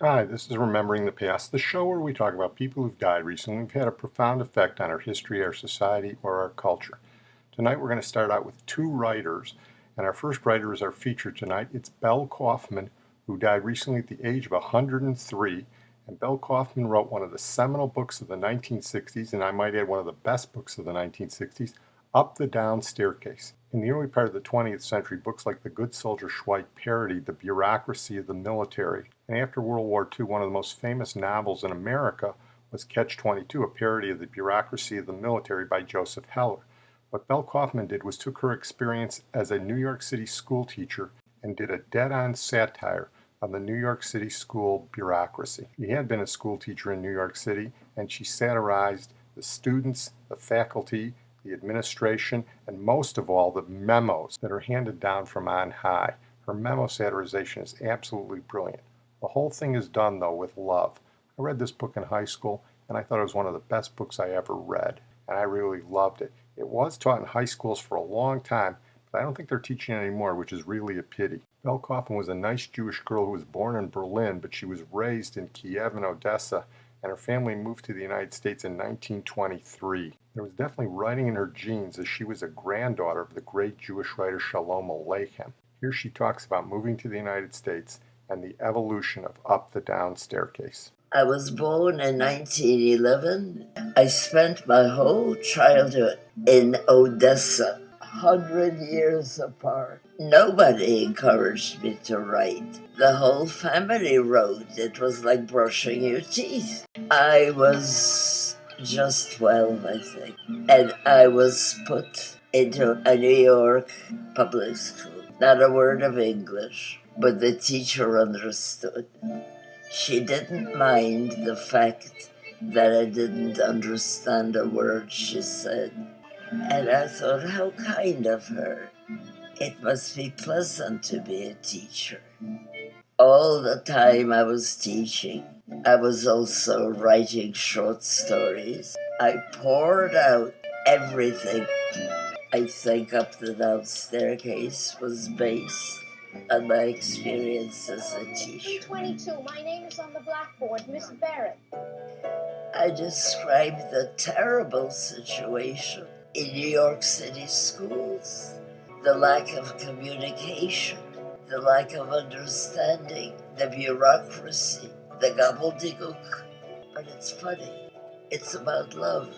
Hi, this is Remembering the Past, the show where we talk about people who've died recently who've had a profound effect on our history, our society, or our culture. Tonight we're going to start out with two writers, and our first writer is our feature tonight. It's Bel Kaufman, who died recently at the age of 103. And Bel Kaufman wrote one of the seminal books of the 1960s, and I might add one of the best books of the 1960s, Up the Down Staircase. In the early part of the 20th century, books like The Good Soldier Dwight parodied the bureaucracy of the military. And after World War II, one of the most famous novels in America was Catch-22, a parody of the bureaucracy of the military by Joseph Heller. What Bel Kaufman did was took her experience as a New York City school teacher and did a dead-on satire on the New York City school bureaucracy. She had been a school teacher in New York City, and she satirized the students, the faculty, the administration, and most of all, the memos that are handed down from on high. Her memo satirization is absolutely brilliant. The whole thing is done, though, with love. I read this book in high school, and I thought it was one of the best books I ever read, and I really loved it. It was taught in high schools for a long time, but I don't think they're teaching it anymore, which is really a pity. Bel Kaufman was a nice Jewish girl who was born in Berlin, but she was raised in Kiev and Odessa, and her family moved to the United States in 1923. There was definitely writing in her genes, as she was a granddaughter of the great Jewish writer Sholem Aleichem. Here she talks about moving to the United States and the evolution of Up the Down Staircase. I was born in 1911. I spent my whole childhood in Odessa, 100 years apart. Nobody encouraged me to write. The whole family wrote. It was like brushing your teeth. I was just 12, I think, and I was put into a New York public school. Not a word of English, but the teacher understood. She didn't mind the fact that I didn't understand a word she said. And I thought, how kind of her. It must be pleasant to be a teacher. All the time I was teaching, I was also writing short stories. I poured out everything. I think Up the Down Staircase was based on my experience as a teacher. 22, my name is on the blackboard, Miss Barrett. I described the terrible situation in New York City schools, the lack of communication, the lack of understanding, the bureaucracy, the gobbledygook. But it's funny. It's about love.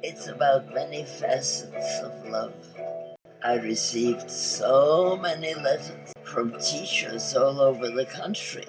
It's about many facets of love. I received so many letters from teachers all over the country.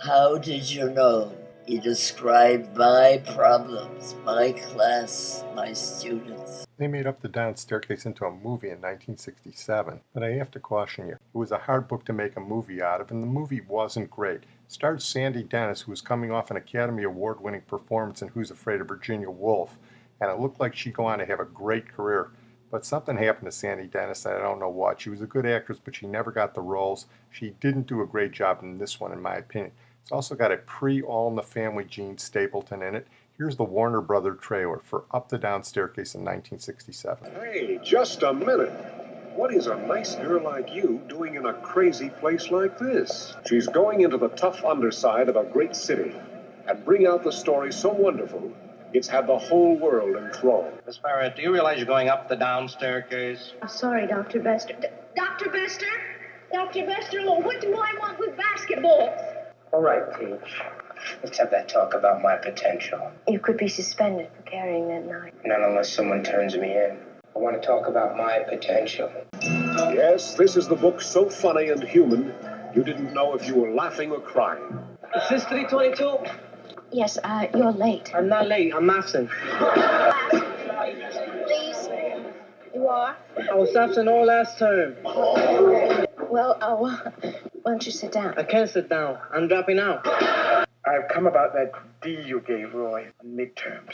How did you know? You described my problems, my class, my students. They made Up the Down Staircase into a movie in 1967, but I have to caution you, it was a hard book to make a movie out of, and the movie wasn't great. It starred Sandy Dennis, who was coming off an Academy Award-winning performance in Who's Afraid of Virginia Woolf, and it looked like she'd go on to have a great career. But something happened to Sandy Dennis, I don't know what. She was a good actress, but she never got the roles. She didn't do a great job in this one, in my opinion. It's also got a pre-All in the Family Gene Stapleton in it. Here's the Warner Brother trailer for Up the Down Staircase in 1967. Hey, just a minute. What is a nice girl like you doing in a crazy place like this? She's going into the tough underside of a great city and bring out the story so wonderful, it's had the whole world enthralled. Miss Barrett, do you realize you're going up the down staircase? I'm sorry, Dr. Bester. Dr. Bester? Dr. Bester, what do I want with basketballs? All right, Teach. Let's have that talk about my potential. You could be suspended for carrying that knife. Not unless someone turns me in. I want to talk about my potential. Yes, this is the book so funny and human, you didn't know if you were laughing or crying. Is this 322? Yes, you're late. I'm not late. I'm absent. Please. You are? I was absent all last term. Well, why don't you sit down? I can't sit down. I'm dropping out. I've come about that D you gave Roy on midterms.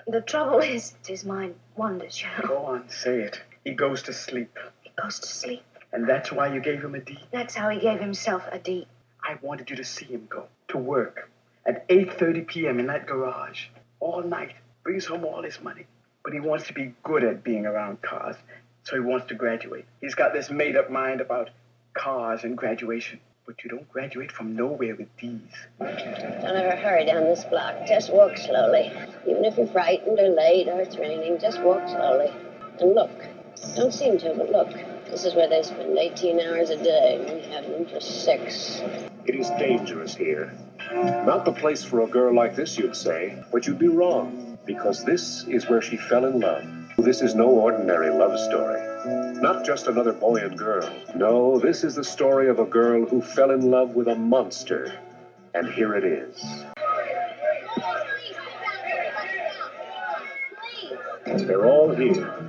The trouble is, his mind wanders, you know. Go on, say it. He goes to sleep. He goes to sleep. And that's why you gave him a D? That's how he gave himself a D. I wanted you to see him go to work at 8:30 p.m. in that garage all night. Brings home all his money. But he wants to be good at being around cars, so he wants to graduate. He's got this made-up mind about cars and graduation. but you don't graduate from nowhere with these. Don't ever hurry down this block. Just walk slowly. Even if you're frightened or late or it's raining, just walk slowly. And look. Don't seem to, but look. This is where they spend 18 hours a day. We have them for 6. It is dangerous here. Not the place for a girl like this, you'd say, but you'd be wrong, because this is where she fell in love. This is no ordinary love story. Not just another boy and girl. No, this is the story of a girl who fell in love with a monster. And here it is. They're all here.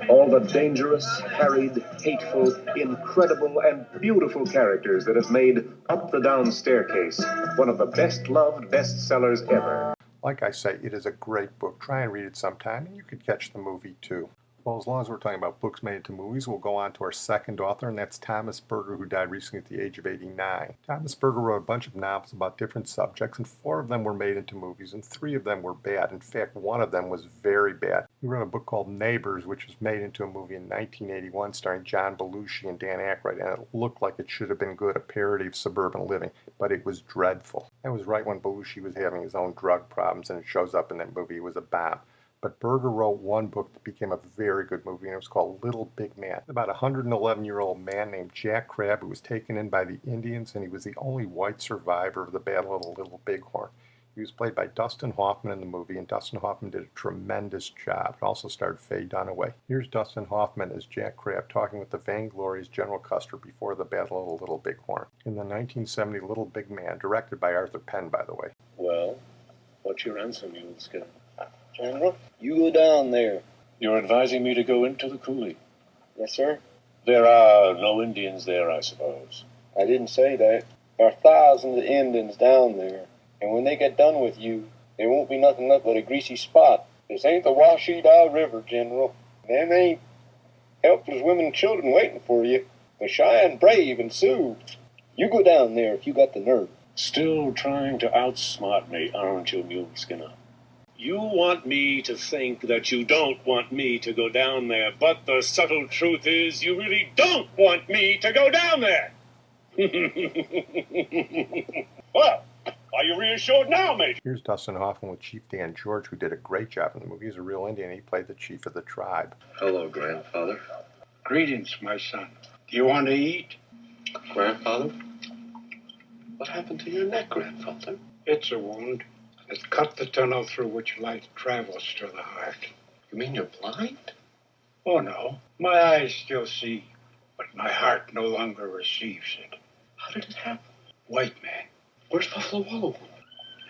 All the dangerous, harried, hateful, incredible, and beautiful characters that have made Up the Down Staircase one of the best-loved bestsellers ever. Like I say, it is a great book. Try and read it sometime, and you could catch the movie too. Well, as long as we're talking about books made into movies, we'll go on to our second author, and that's Thomas Berger, who died recently at the age of 89. Thomas Berger wrote a bunch of novels about different subjects, and 4 of them were made into movies, and 3 of them were bad. In fact, 1 of them was very bad. He wrote a book called Neighbors, which was made into a movie in 1981 starring John Belushi and Dan Aykroyd, and it looked like it should have been good, a parody of suburban living, but it was dreadful. That was right when Belushi was having his own drug problems, and it shows up in that movie. It was a bomb. But Berger wrote one book that became a very good movie, and it was called Little Big Man. About a 111-year-old man named Jack Crabb who was taken in by the Indians, and he was the only white survivor of the Battle of the Little Bighorn. He was played by Dustin Hoffman in the movie, and Dustin Hoffman did a tremendous job. It also starred Faye Dunaway. Here's Dustin Hoffman as Jack Crabb talking with the vainglorious General Custer before the Battle of the Little Bighorn in the 1970 Little Big Man, directed by Arthur Penn, by the way. Well, what's your answer, Muleskin? General, you go down there. You're advising me to go into the coulee? Yes, sir. There are no Indians there, I suppose. I didn't say that. There are thousands of Indians down there, and when they get done with you, there won't be nothing left but a greasy spot. This ain't the Washita River, General. Them ain't helpless women and children waiting for you. They're shy and brave and Sioux. You go down there if you got the nerve. Still trying to outsmart me, aren't you, Muleskinner? You want me to think that you don't want me to go down there, but the subtle truth is you really don't want me to go down there. Well, are you reassured now, Major? Here's Dustin Hoffman with Chief Dan George, who did a great job in the movie. He's a real Indian. He played the chief of the tribe. Hello, Grandfather. Greetings, my son. Do you want to eat? Grandfather? What happened to your neck, Grandfather? It's a wound. It cut the tunnel through which light travels to the heart. You mean you're blind? Oh, no. My eyes still see, but my heart no longer receives it. How did it happen? White man. Where's Buffalo Wallow Woman?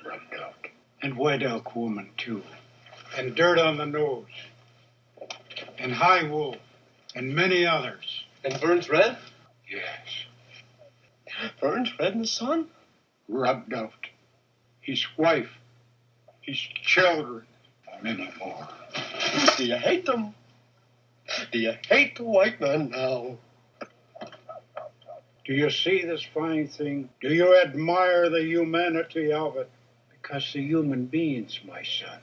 Rubbed out. And White Elk Woman, too. And Dirt on the Nose. And High Wolf. And many others. And Burns Red? Yes. Burns Red in the sun? Rubbed out. His wife. His children. Many more. Do you hate them? Do you hate the white man now? Do you see this fine thing? Do you admire the humanity of it? Because the human beings, my son,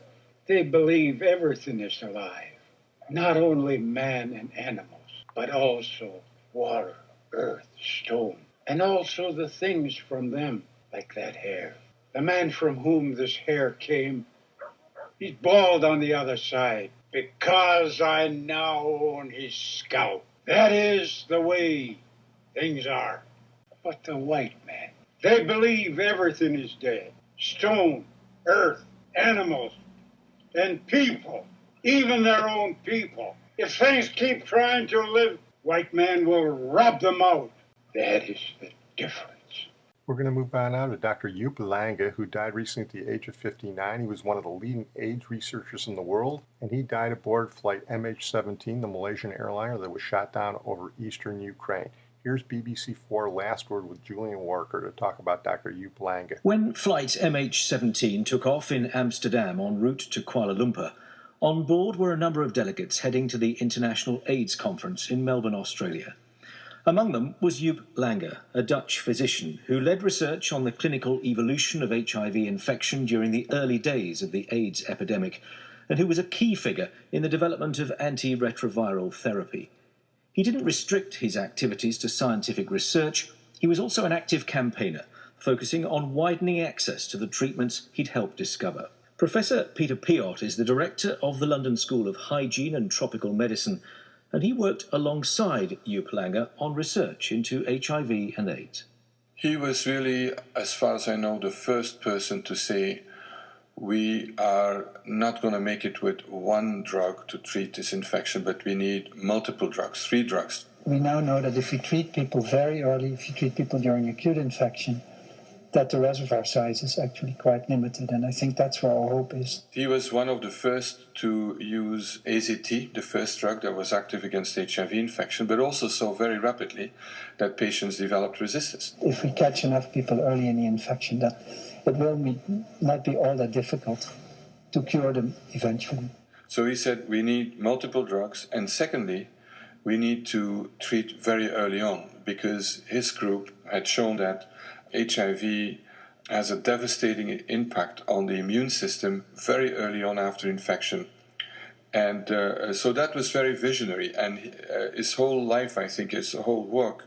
they believe everything is alive. Not only man and animals, but also water, earth, stone, and also the things from them, like that hair. The man from whom this hair came, he's bald on the other side, because I now own his scalp. That is the way things are. But the white man, they believe everything is dead. Stone, earth, animals, and people, even their own people. If things keep trying to live, white man will rub them out. That is the difference. We're going to move on now to Dr. Joep Lange, who died recently at the age of 59. He was one of the leading AIDS researchers in the world, and he died aboard flight MH17, the Malaysian airliner that was shot down over eastern Ukraine. Here's BBC4 Last Word with Julian Walker to talk about Dr. Joep Lange. When flight MH17 took off in Amsterdam en route to Kuala Lumpur, on board were a number of delegates heading to the International AIDS Conference in Melbourne, Australia. Among them was Joep Lange, a Dutch physician who led research on the clinical evolution of HIV infection during the early days of the AIDS epidemic, and who was a key figure in the development of antiretroviral therapy. He didn't restrict his activities to scientific research. He He was also an active campaigner, focusing on widening access to the treatments he'd helped discover. Professor Peter Piot is the director of the London School of Hygiene and Tropical Medicine, and he worked alongside Joep Lange on research into HIV and AIDS. He was really, as far as I know, the first person to say, we are not going to make it with one drug to treat this infection, but we need multiple drugs, 3 drugs. We now know that if we treat people very early, if you treat people during acute infection, that the reservoir size is actually quite limited, and I think that's where our hope is. He was one of the first to use AZT, the first drug that was active against HIV infection, but also saw very rapidly that patients developed resistance. If we catch enough people early in the infection, that it will not be all that difficult to cure them eventually. So he said we need multiple drugs, and secondly, we need to treat very early on, because his group had shown that HIV has a devastating impact on the immune system very early on after infection. And so that was very visionary. And his whole life, I think, his whole work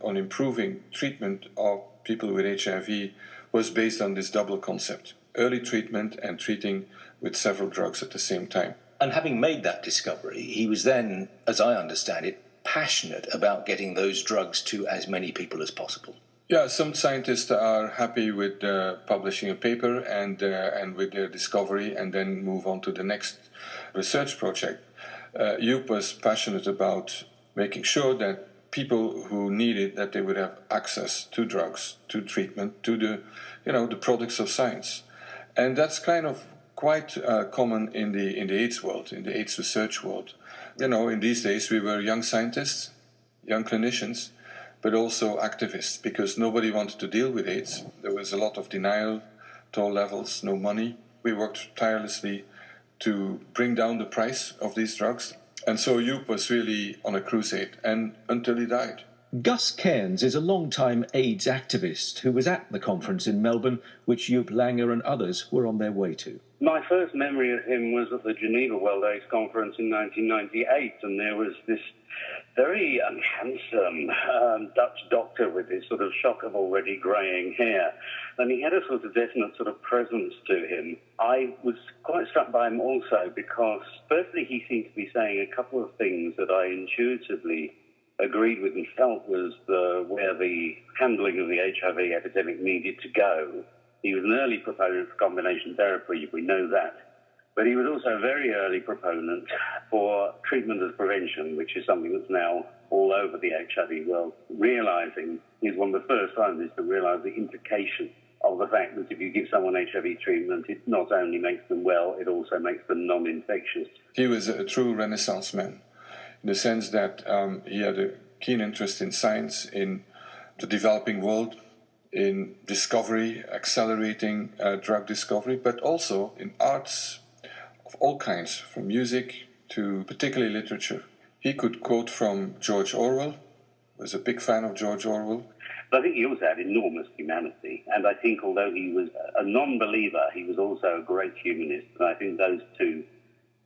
on improving treatment of people with HIV was based on this double concept: early treatment and treating with several drugs at the same time. And having made that discovery, he was then, as I understand it, passionate about getting those drugs to as many people as possible. Yeah, some scientists are happy with publishing a paper and with their discovery and then move on to the next research project. Joep was passionate about making sure that people who needed, that they would have access to drugs, to treatment, to the products of science. And that's kind of quite common in the AIDS world, in the AIDS research world. In these days we were young scientists, young clinicians, but also activists, because nobody wanted to deal with AIDS. There was a lot of denial, toll levels, no money. We worked tirelessly to bring down the price of these drugs. And so Joep was really on a crusade, and until he died. Gus Cairns is a long-time AIDS activist who was at the conference in Melbourne, which Joep Lange and others were on their way to. My first memory of him was at the Geneva World AIDS Conference in 1998, and there was this very handsome Dutch doctor with his sort of shock of already greying hair, and he had a sort of definite sort of presence to him. I was quite struck by him also because, firstly, he seemed to be saying a couple of things that I intuitively agreed with and felt was where the handling of the HIV epidemic needed to go. He was an early proponent for combination therapy, we know that. But he was also a very early proponent for treatment as prevention, which is something that's now all over the HIV world. Realising, he's one of the first scientists to realise the implication of the fact that if you give someone HIV treatment, it not only makes them well, it also makes them non-infectious. He was a true Renaissance man, in the sense that he had a keen interest in science, in the developing world, in discovery, accelerating drug discovery, but also in arts of all kinds, from music to particularly literature. He could quote from George Orwell, was a big fan of George Orwell. But I think he also had enormous humanity, and I think although he was a non-believer, he was also a great humanist, and I think those two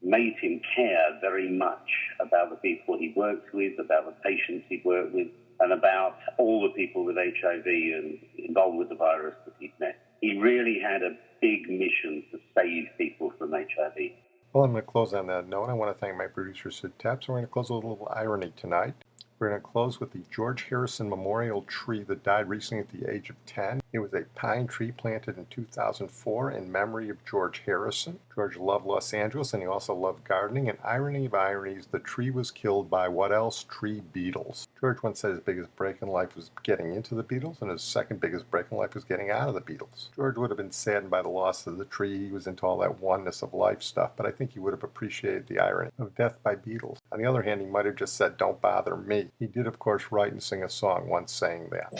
made him care very much about the people he worked with, about the patients he worked with, and about all the people with HIV and involved with the virus that he'd met. He really had a big mission to save people from HIV. Well, I'm going to close on that note. I want to thank my producer, Sid Taps. We're going to close with a little irony tonight. We're going to close with the George Harrison Memorial Tree that died recently at the age of 10. It was a pine tree planted in 2004 in memory of George Harrison. George loved Los Angeles, and he also loved gardening. And irony of ironies, the tree was killed by what else? Tree beetles. George once said his biggest break in life was getting into the Beatles, and his second biggest break in life was getting out of the Beatles. George would have been saddened by the loss of the tree. He was into all that oneness of life stuff, but I think he would have appreciated the irony of death by beetles. On the other hand, he might have just said, "Don't bother me." He did, of course, write and sing a song once saying that.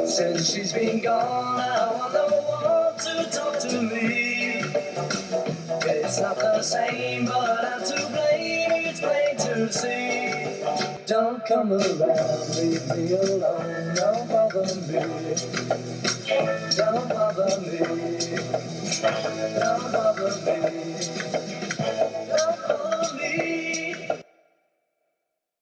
Since she's been gone, I want no one to talk to me. It's not the same, but I'm to blame, it's plain to see. Don't come around, leave me alone, don't bother me. Don't bother me, don't bother me.